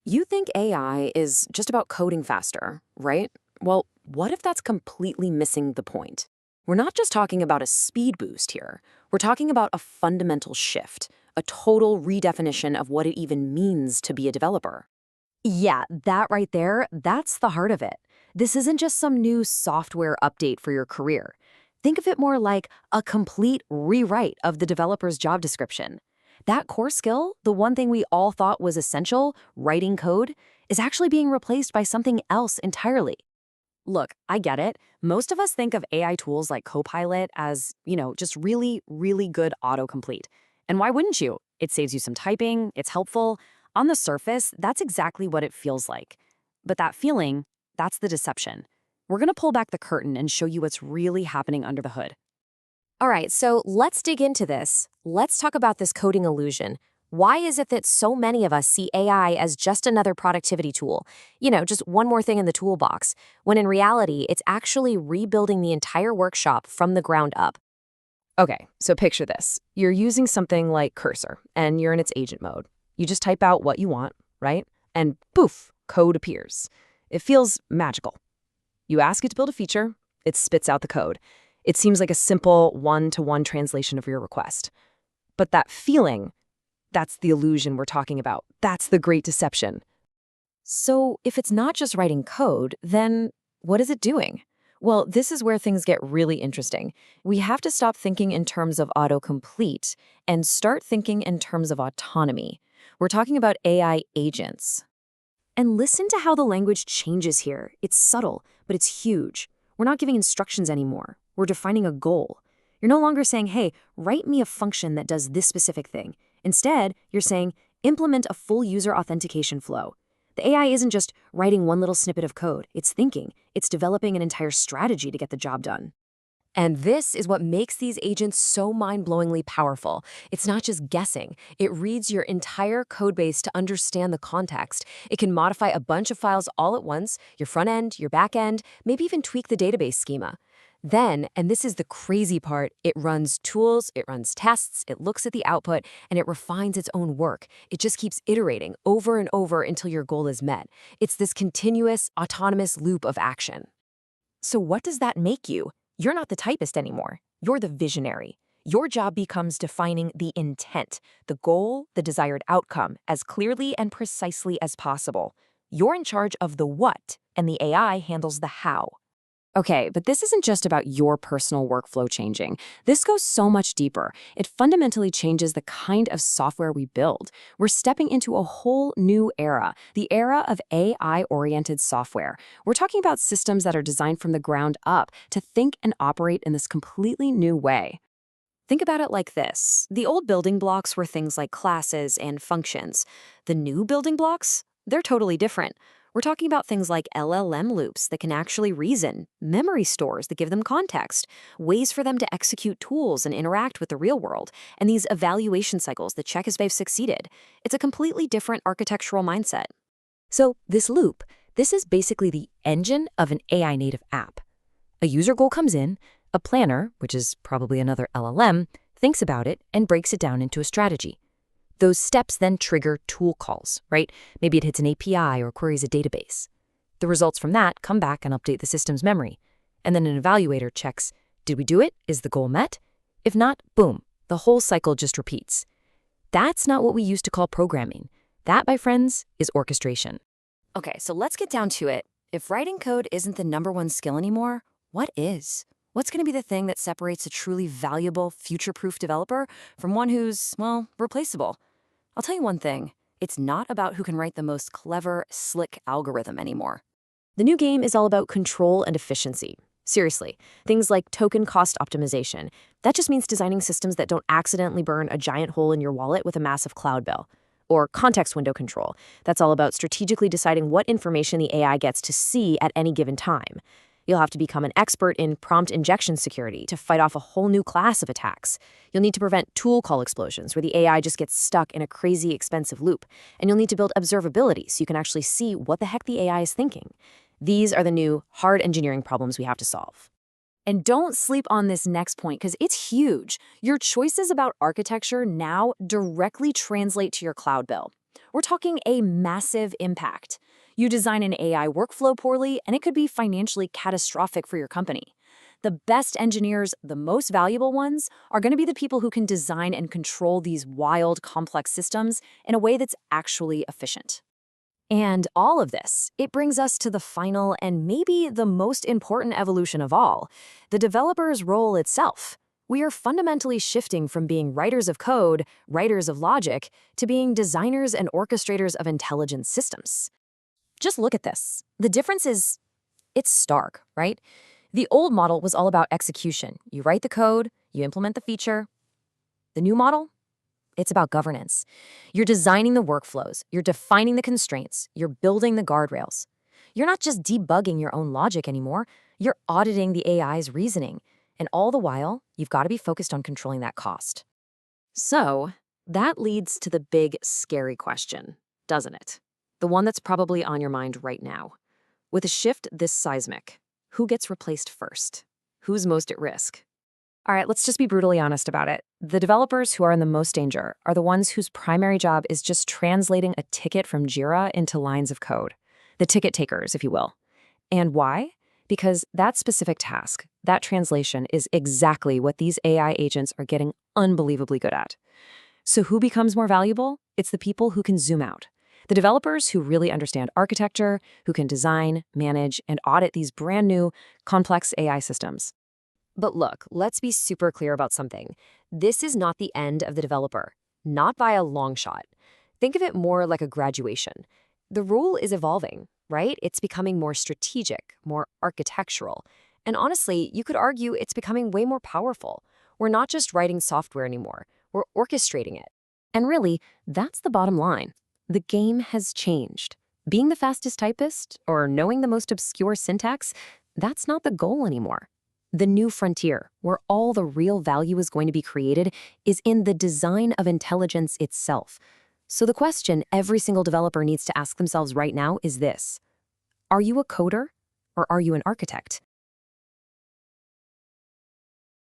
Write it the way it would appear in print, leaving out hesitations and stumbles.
You think AI is just about coding faster, right? Well, what if that's completely missing the point? We're not just talking about a speed boost here. We're talking about a fundamental shift, a total redefinition of what it even means to be a developer. Yeah, that right there, that's the heart of it. This isn't just some new software update for your career. Think of it more like a complete rewrite of the developer's job description. That core skill, the one thing we all thought was essential, writing code, is actually being replaced by something else entirely. Look, I get it. Most of us think of AI tools like Copilot as, just really, really good autocomplete. And why wouldn't you? It saves you some typing, it's helpful. On the surface, that's exactly what it feels like. But that feeling, that's the deception. We're going to pull back the curtain and show you what's really happening under the hood. All right, so let's dig into this. Let's talk about this coding illusion. Why is it that so many of us see AI as just another productivity tool? Just one more thing in the toolbox, when in reality, it's actually rebuilding the entire workshop from the ground up. Okay, so picture this. You're using something like Cursor, and you're in its agent mode. You just type out what you want, right? And poof, code appears. It feels magical. You ask it to build a feature, it spits out the code. It seems like a simple one-to-one translation of your request. But that feeling, that's the illusion we're talking about. That's the great deception. So, if it's not just writing code, then what is it doing? Well, this is where things get really interesting. We have to stop thinking in terms of autocomplete and start thinking in terms of autonomy. We're talking about AI agents. And listen to how the language changes here. It's subtle, but it's huge. We're not giving instructions anymore. We're defining a goal. You're no longer saying, hey, write me a function that does this specific thing. Instead, you're saying, implement a full user authentication flow. The AI isn't just writing one little snippet of code. It's thinking. It's developing an entire strategy to get the job done. And this is what makes these agents so mind-blowingly powerful. It's not just guessing. It reads your entire code base to understand the context. It can modify a bunch of files all at once, your front end, your back end, maybe even tweak the database schema. Then, and this is the crazy part, it runs tools, it runs tests, it looks at the output, and it refines its own work. It just keeps iterating over and over until your goal is met. It's this continuous, autonomous loop of action. So what does that make you? You're not the typist anymore. You're the visionary. Your job becomes defining the intent, the goal, the desired outcome, as clearly and precisely as possible. You're in charge of the what, and the AI handles the how. Okay, but this isn't just about your personal workflow changing. This goes so much deeper. It fundamentally changes the kind of software we build. We're stepping into a whole new era, the era of AI-oriented software. We're talking about systems that are designed from the ground up to think and operate in this completely new way. Think about it like this. The old building blocks were things like classes and functions. The new building blocks? They're totally different. We're talking about things like LLM loops that can actually reason, memory stores that give them context, ways for them to execute tools and interact with the real world, and these evaluation cycles that check if they've succeeded. It's a completely different architectural mindset. So this loop, this is basically the engine of an AI native app. A user goal comes in, a planner, which is probably another LLM, thinks about it and breaks it down into a strategy. Those steps then trigger tool calls, right? Maybe it hits an API or queries a database. The results from that come back and update the system's memory. And then an evaluator checks, did we do it? Is the goal met? If not, boom, the whole cycle just repeats. That's not what we used to call programming. That, my friends, is orchestration. Okay, so let's get down to it. If writing code isn't the #1 skill anymore, what is? What's going to be the thing that separates a truly valuable, future-proof developer from one who's, well, replaceable? I'll tell you one thing. It's not about who can write the most clever, slick algorithm anymore. The new game is all about control and efficiency. Seriously, things like token cost optimization. That just means designing systems that don't accidentally burn a giant hole in your wallet with a massive cloud bill. Or context window control. That's all about strategically deciding what information the AI gets to see at any given time. You'll have to become an expert in prompt injection security to fight off a whole new class of attacks. You'll need to prevent tool call explosions where the AI just gets stuck in a crazy expensive loop. And you'll need to build observability so you can actually see what the heck the AI is thinking. These are the new hard engineering problems we have to solve. And don't sleep on this next point because it's huge. Your choices about architecture now directly translate to your cloud bill. We're talking a massive impact. You design an AI workflow poorly, and it could be financially catastrophic for your company. The best engineers, the most valuable ones, are going to be the people who can design and control these wild, complex systems in a way that's actually efficient. And all of this, it brings us to the final and maybe the most important evolution of all, the developer's role itself. We are fundamentally shifting from being writers of code, writers of logic, to being designers and orchestrators of intelligent systems. Just look at this. The difference is, it's stark, right? The old model was all about execution. You write the code, you implement the feature. The new model? It's about governance. You're designing the workflows, you're defining the constraints, you're building the guardrails. You're not just debugging your own logic anymore, you're auditing the AI's reasoning. And all the while, you've got to be focused on controlling that cost. So, that leads to the big, scary question, doesn't it? The one that's probably on your mind right now. With a shift this seismic, who gets replaced first? Who's most at risk? All right, let's just be brutally honest about it. The developers who are in the most danger are the ones whose primary job is just translating a ticket from Jira into lines of code. The ticket takers, if you will. And why? Because that specific task, that translation, is exactly what these AI agents are getting unbelievably good at. So who becomes more valuable? It's the people who can zoom out. The developers who really understand architecture, who can design, manage, and audit these brand new, complex AI systems. But look, let's be super clear about something. This is not the end of the developer, not by a long shot. Think of it more like a graduation. The role is evolving, right? It's becoming more strategic, more architectural. And honestly, you could argue it's becoming way more powerful. We're not just writing software anymore, we're orchestrating it. And really, that's the bottom line. The game has changed. Being the fastest typist or knowing the most obscure syntax, that's not the goal anymore. The new frontier, where all the real value is going to be created, is in the design of intelligence itself. So the question every single developer needs to ask themselves right now is this: are you a coder or are you an architect?